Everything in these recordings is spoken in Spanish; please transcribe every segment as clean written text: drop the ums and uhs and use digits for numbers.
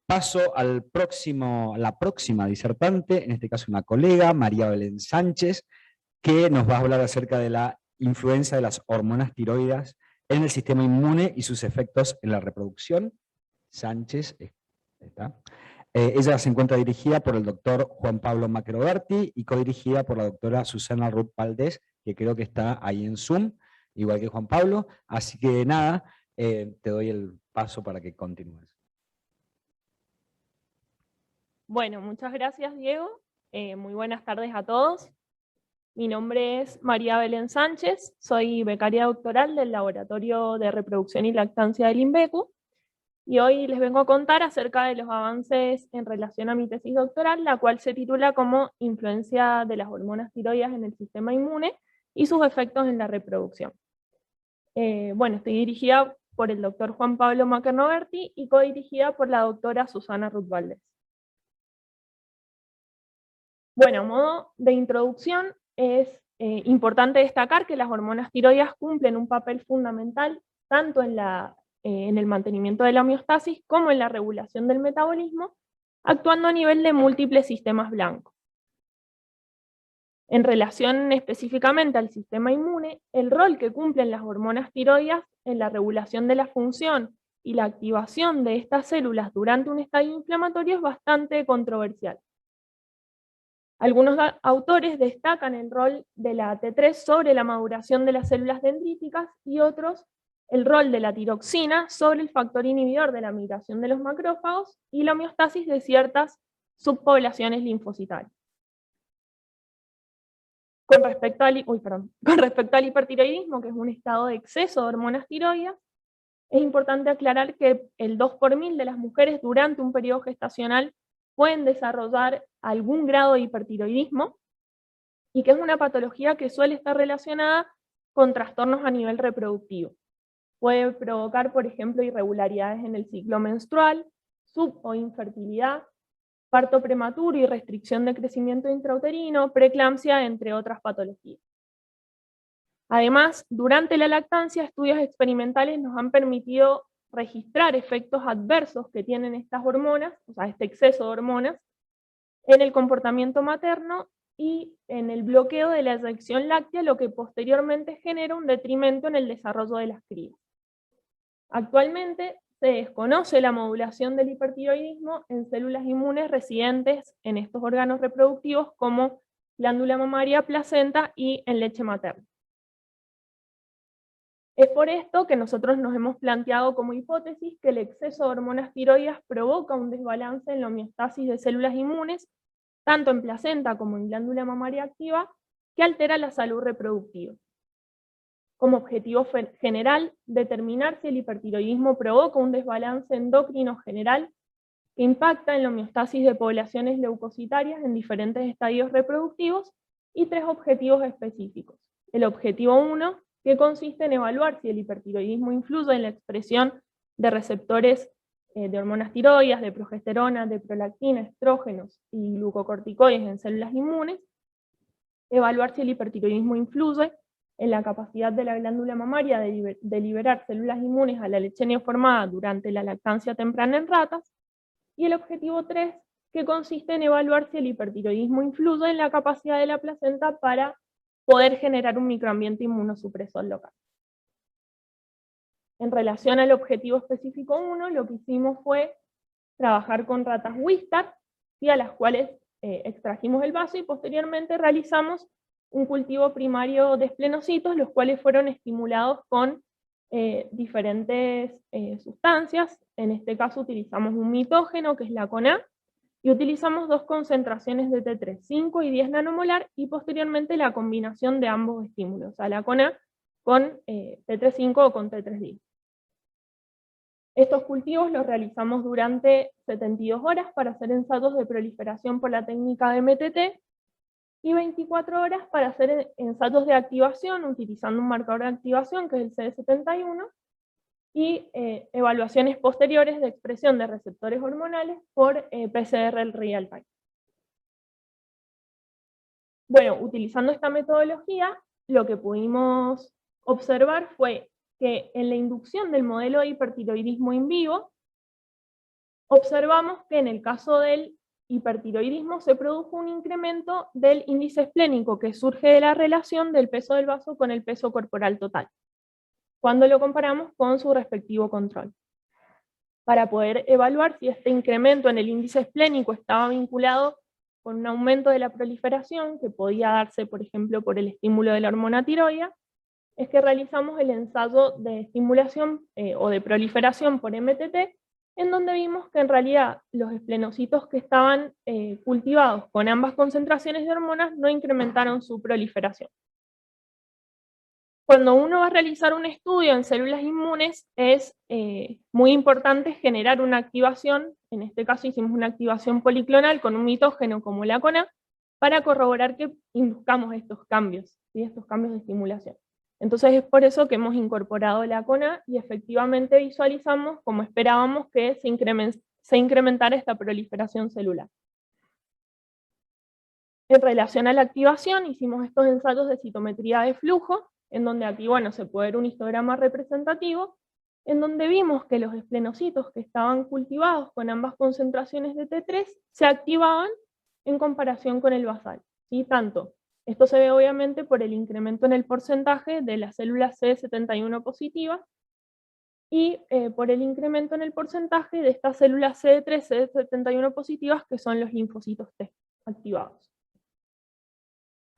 Paso a la próxima disertante, en este caso una colega, María Belén Sánchez, que nos va a hablar acerca de la influencia de las hormonas tiroides en el sistema inmune y sus efectos en la reproducción. Sánchez, está. Ella se encuentra dirigida por el doctor Juan Pablo Macroberti y codirigida por la doctora Susana Ruth Valdés, que creo que está ahí en Zoom, igual que Juan Pablo. Así que nada, te doy el paso para que continúes. Bueno, muchas gracias, Diego. Muy buenas tardes a todos. Mi nombre es María Belén Sánchez, soy becaria doctoral del Laboratorio de Reproducción y Lactancia del INVECU, y hoy les vengo a contar acerca de los avances en relación a mi tesis doctoral, la cual se titula como Influencia de las hormonas tiroides en el sistema inmune y sus efectos en la reproducción. Bueno, estoy dirigida por el doctor Juan Pablo Macroberti y codirigida por la doctora Susana Ruth Valdés. Bueno, a modo de introducción, es importante destacar que las hormonas tiroides cumplen un papel fundamental tanto en el mantenimiento de la homeostasis como en la regulación del metabolismo, actuando a nivel de múltiples sistemas blancos. En relación específicamente al sistema inmune, el rol que cumplen las hormonas tiroides en la regulación de la función y la activación de estas células durante un estadio inflamatorio es bastante controversial. Algunos autores destacan el rol de la T3 sobre la maduración de las células dendríticas y otros el rol de la tiroxina sobre el factor inhibidor de la migración de los macrófagos y la homeostasis de ciertas subpoblaciones linfocitarias. Con respecto al hipertiroidismo, que es un estado de exceso de hormonas tiroides, es importante aclarar que el 2 por 1000 de las mujeres durante un periodo gestacional pueden desarrollar algún grado de hipertiroidismo, y que es una patología que suele estar relacionada con trastornos a nivel reproductivo. Puede provocar, por ejemplo, irregularidades en el ciclo menstrual, sub o infertilidad, parto prematuro y restricción de crecimiento intrauterino, preeclampsia, entre otras patologías. Además, durante la lactancia, estudios experimentales nos han permitido registrar efectos adversos que tienen estas hormonas, o sea, este exceso de hormonas, en el comportamiento materno y en el bloqueo de la eyección láctea, lo que posteriormente genera un detrimento en el desarrollo de las crías. Actualmente se desconoce la modulación del hipertiroidismo en células inmunes residentes en estos órganos reproductivos como glándula mamaria, placenta y en leche materna. Es por esto que nosotros nos hemos planteado como hipótesis que el exceso de hormonas tiroides provoca un desbalance en la homeostasis de células inmunes, tanto en placenta como en glándula mamaria activa, que altera la salud reproductiva. Como objetivo general, determinar si el hipertiroidismo provoca un desbalance endocrino general que impacta en la homeostasis de poblaciones leucocitarias en diferentes estadios reproductivos, y 3 objetivos específicos. El objetivo 1, que consiste en evaluar si el hipertiroidismo influye en la expresión de receptores de hormonas tiroides, de progesterona, de prolactina, estrógenos y glucocorticoides en células inmunes. Evaluar si el hipertiroidismo influye en la capacidad de la glándula mamaria de liberar células inmunes a la leche neoformada durante la lactancia temprana en ratas. Y el objetivo 3, que consiste en evaluar si el hipertiroidismo influye en la capacidad de la placenta para poder generar un microambiente inmunosupresor local. En relación al objetivo específico 1, lo que hicimos fue trabajar con ratas Wistar, a las cuales extrajimos el vaso y posteriormente realizamos un cultivo primario de esplenocitos, los cuales fueron estimulados con diferentes sustancias. En este caso utilizamos un mitógeno, que es la CONA, y utilizamos 2 concentraciones de T3, 5 y 10 nanomolar, y posteriormente la combinación de ambos estímulos, o sea, la CONA con T3-5 o con T3-10. Estos cultivos los realizamos durante 72 horas para hacer ensayos de proliferación por la técnica de MTT, y 24 horas para hacer ensayos de activación utilizando un marcador de activación que es el CD71, y evaluaciones posteriores de expresión de receptores hormonales por PCR real time. Bueno, utilizando esta metodología, lo que pudimos observar fue que en la inducción del modelo de hipertiroidismo in vivo, observamos que en el caso del hipertiroidismo se produjo un incremento del índice esplénico que surge de la relación del peso del vaso con el peso corporal total, cuando lo comparamos con su respectivo control. Para poder evaluar si este incremento en el índice esplénico estaba vinculado con un aumento de la proliferación, que podía darse, por ejemplo, por el estímulo de la hormona tiroidea, es que realizamos el ensayo de estimulación o de proliferación por MTT, en donde vimos que en realidad los esplenocitos que estaban cultivados con ambas concentraciones de hormonas no incrementaron su proliferación. Cuando uno va a realizar un estudio en células inmunes, es muy importante generar una activación. En este caso hicimos una activación policlonal con un mitógeno como la CONA, para corroborar que induzcamos estos cambios, ¿sí? Estos cambios de estimulación. Entonces es por eso que hemos incorporado la CONA y efectivamente visualizamos, como esperábamos, que se incrementara esta proliferación celular. En relación a la activación, hicimos estos ensayos de citometría de flujo, en donde aquí, bueno, se puede ver un histograma representativo, en donde vimos que los esplenocitos que estaban cultivados con ambas concentraciones de T3 se activaban en comparación con el basal. ¿Sí? Tanto, esto se ve obviamente por el incremento en el porcentaje de las células CD71 positivas, y por el incremento en el porcentaje de estas células CD3, CD71 positivas, que son los linfocitos T activados.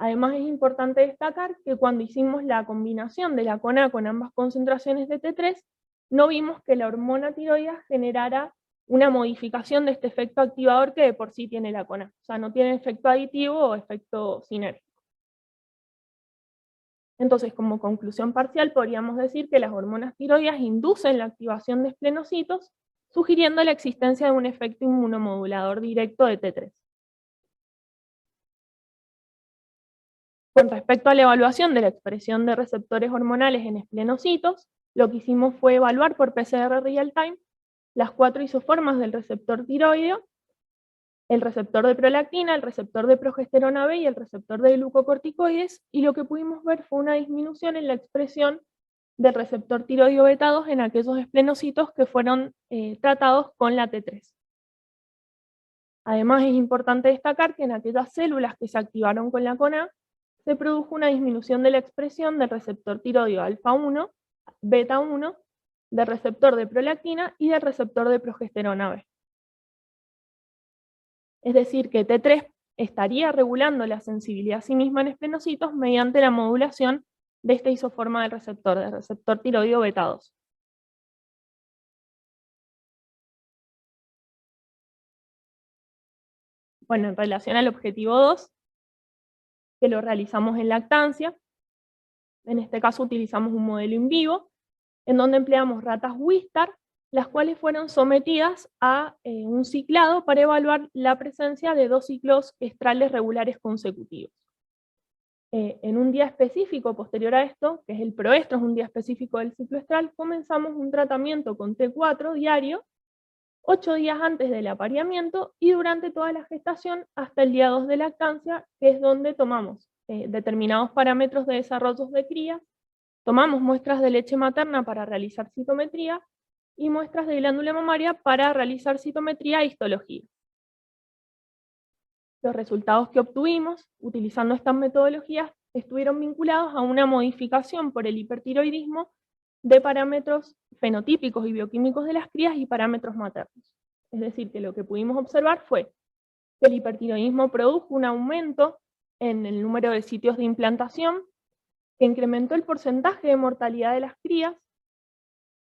Además es importante destacar que cuando hicimos la combinación de la CONA con ambas concentraciones de T3, no vimos que la hormona tiroidea generara una modificación de este efecto activador que de por sí tiene la CONA. O sea, no tiene efecto aditivo o efecto sinérgico. Entonces, como conclusión parcial, podríamos decir que las hormonas tiroideas inducen la activación de esplenocitos, sugiriendo la existencia de un efecto inmunomodulador directo de T3. Con respecto a la evaluación de la expresión de receptores hormonales en esplenocitos, lo que hicimos fue evaluar por PCR real-time las 4 isoformas del receptor tiroideo, el receptor de prolactina, el receptor de progesterona B y el receptor de glucocorticoides, y lo que pudimos ver fue una disminución en la expresión del receptor tiroideo beta 2 en aquellos esplenocitos que fueron tratados con la T3. Además es importante destacar que en aquellas células que se activaron con la CONA, se produjo una disminución de la expresión del receptor tiroideo alfa 1, beta 1, del receptor de prolactina y del receptor de progesterona B. Es decir, que T3 estaría regulando la sensibilidad a sí misma en esplenocitos mediante la modulación de esta isoforma del receptor tiroideo beta 2. Bueno, en relación al objetivo 2, que lo realizamos en lactancia, en este caso utilizamos un modelo in vivo, en donde empleamos ratas Wistar, las cuales fueron sometidas a un ciclado para evaluar la presencia de 2 ciclos estrales regulares consecutivos. En un día específico posterior a esto, que es el proestro, es un día específico del ciclo estral, comenzamos un tratamiento con T4 diario, 8 días antes del apareamiento y durante toda la gestación hasta el día 2 de lactancia, que es donde tomamos determinados parámetros de desarrollo de cría, tomamos muestras de leche materna para realizar citometría y muestras de glándula mamaria para realizar citometría e histología. Los resultados que obtuvimos utilizando estas metodologías estuvieron vinculados a una modificación por el hipertiroidismo de parámetros fenotípicos y bioquímicos de las crías y parámetros maternos. Es decir, que lo que pudimos observar fue que el hipertiroidismo produjo un aumento en el número de sitios de implantación, que incrementó el porcentaje de mortalidad de las crías.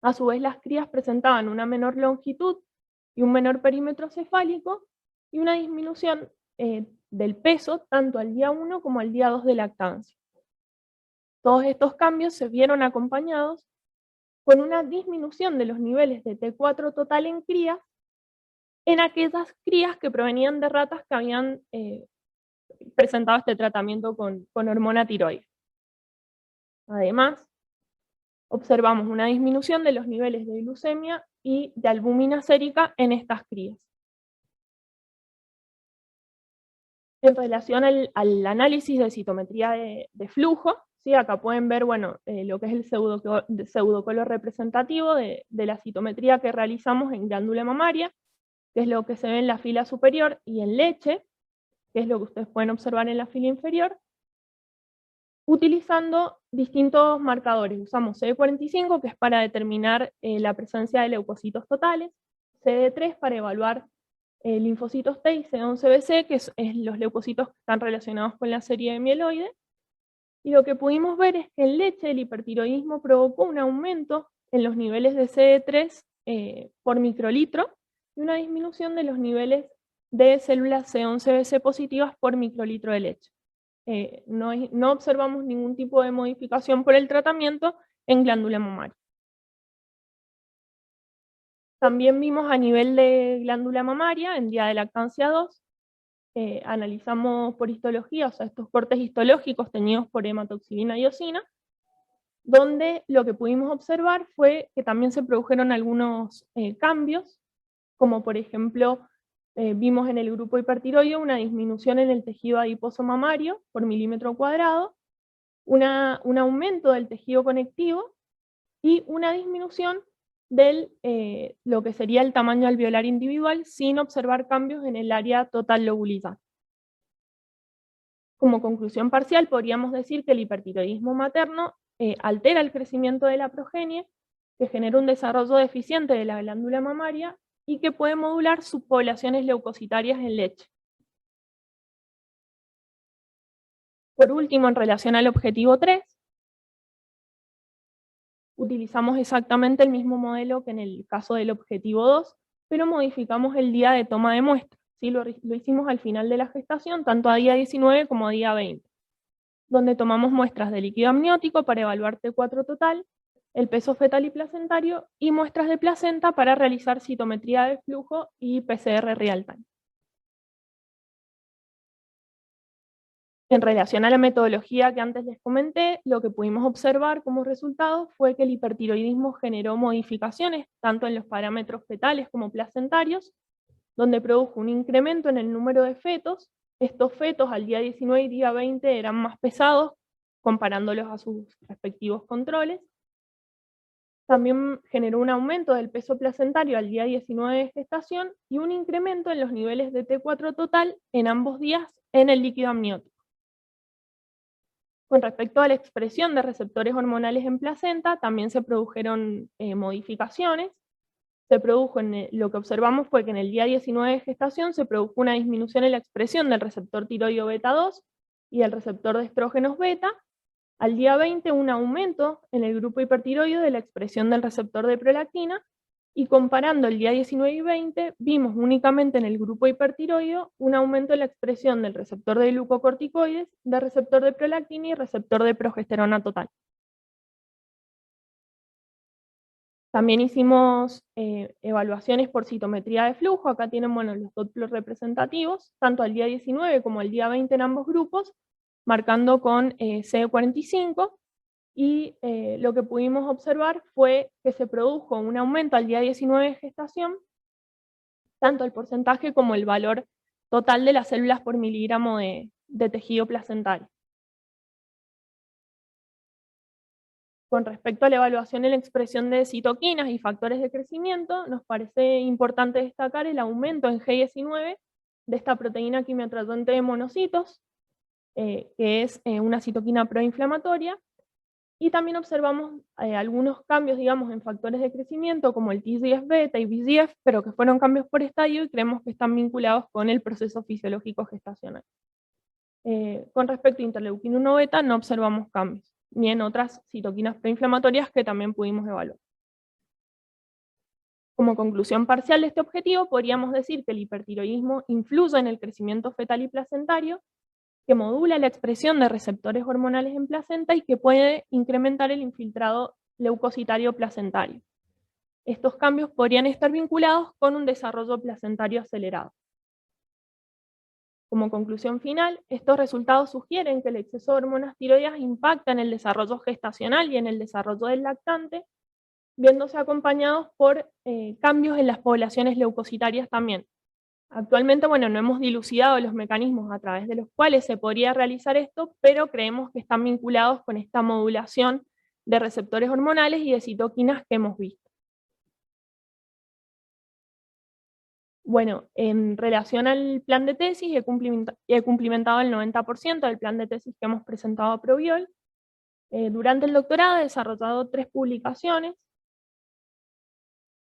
A su vez, las crías presentaban una menor longitud y un menor perímetro cefálico y una disminución del peso tanto al día 1 como al día 2 de lactancia. Todos estos cambios se vieron acompañados con una disminución de los niveles de T4 total en crías, en aquellas crías que provenían de ratas que habían presentado este tratamiento con hormona tiroidea. Además, observamos una disminución de los niveles de glucemia y de albúmina sérica en estas crías. En relación al análisis de citometría de flujo, ¿sí? Acá pueden ver bueno, lo que es el pseudocolor representativo de la citometría que realizamos en glándula mamaria. que es lo que se ve en la fila superior, y en leche, que es lo que ustedes pueden observar en la fila inferior, utilizando distintos marcadores. Usamos CD45, que es para determinar la presencia de leucocitos totales, CD3 para evaluar linfocitos T y C11BC, que es los leucocitos que están relacionados con la serie de mieloide. Y lo que pudimos ver es que en leche el hipertiroidismo provocó un aumento en los niveles de CD3 por microlitro y una disminución de los niveles de células C11BC positivas por microlitro de leche. No observamos ningún tipo de modificación por el tratamiento en glándula mamaria. También vimos a nivel de glándula mamaria, en día de lactancia 2, analizamos por histología, o sea, estos cortes histológicos teñidos por hematoxilina y eosina, donde lo que pudimos observar fue que también se produjeron algunos cambios, como por ejemplo, vimos en el grupo hipertiroideo una disminución en el tejido adiposo mamario por milímetro cuadrado, un aumento del tejido conectivo y una disminución de lo que sería el tamaño alveolar individual sin observar cambios en el área total lobulizada. Como conclusión parcial, podríamos decir que el hipertiroidismo materno altera el crecimiento de la progenie, que genera un desarrollo deficiente de la glándula mamaria y que puede modular subpoblaciones leucocitarias en leche. Por último, en relación al objetivo 3, utilizamos exactamente el mismo modelo que en el caso del objetivo 2, pero modificamos el día de toma de muestra. ¿Sí? Lo hicimos al final de la gestación, tanto a día 19 como a día 20, donde tomamos muestras de líquido amniótico para evaluar T4 total, el peso fetal y placentario, y muestras de placenta para realizar citometría de flujo y PCR real time. En relación a la metodología que antes les comenté, lo que pudimos observar como resultado fue que el hipertiroidismo generó modificaciones tanto en los parámetros fetales como placentarios, donde produjo un incremento en el número de fetos. Estos fetos al día 19 y día 20 eran más pesados comparándolos a sus respectivos controles. También generó un aumento del peso placentario al día 19 de gestación y un incremento en los niveles de T4 total en ambos días en el líquido amniótico. Con respecto a la expresión de receptores hormonales en placenta, también se produjeron modificaciones. Lo que observamos fue que en el día 19 de gestación se produjo una disminución en la expresión del receptor tiroideo beta 2 y del receptor de estrógenos beta. Al día 20 un aumento en el grupo hipertiroideo de la expresión del receptor de prolactina, y comparando el día 19 y 20 vimos únicamente en el grupo hipertiroideo un aumento en la expresión del receptor de glucocorticoides, del receptor de prolactina y receptor de progesterona total. También hicimos evaluaciones por citometría de flujo. Acá tienen los Doppler representativos, tanto al día 19 como al día 20 en ambos grupos, marcando con CD45, y lo que pudimos observar fue que se produjo un aumento al día 19 de gestación, tanto el porcentaje como el valor total de las células por miligramo de tejido placentario. Con respecto a la evaluación en la expresión de citoquinas y factores de crecimiento, nos parece importante destacar el aumento en G19 de esta proteína quimioatrayente de monocitos, que es una citoquina proinflamatoria, y también observamos algunos cambios, digamos, en factores de crecimiento, como el TGF-beta y VEGF, pero que fueron cambios por estadio y creemos que están vinculados con el proceso fisiológico gestacional. Con respecto a interleuquina 1 beta, no observamos cambios, ni en otras citoquinas proinflamatorias que también pudimos evaluar. Como conclusión parcial de este objetivo, podríamos decir que el hipertiroidismo influye en el crecimiento fetal y placentario, que modula la expresión de receptores hormonales en placenta y que puede incrementar el infiltrado leucocitario placentario. Estos cambios podrían estar vinculados con un desarrollo placentario acelerado. Como conclusión final, estos resultados sugieren que el exceso de hormonas tiroideas impacta en el desarrollo gestacional y en el desarrollo del lactante, viéndose acompañados por cambios en las poblaciones leucocitarias también. Actualmente, no hemos dilucidado los mecanismos a través de los cuales se podría realizar esto, pero creemos que están vinculados con esta modulación de receptores hormonales y de citoquinas que hemos visto. Bueno, en relación al plan de tesis, he cumplimentado el 90% del plan de tesis que hemos presentado a Proviol. Durante el doctorado he desarrollado 3 publicaciones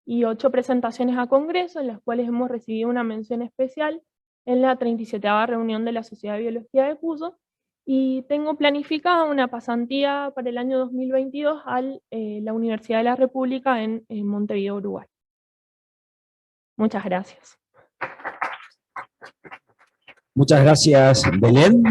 y 8 presentaciones a congreso, en las cuales hemos recibido una mención especial en la 37ª reunión de la Sociedad de Biología de Cuyo, y tengo planificada una pasantía para el año 2022 a la Universidad de la República en Montevideo, Uruguay. Muchas gracias. Muchas gracias, Belén.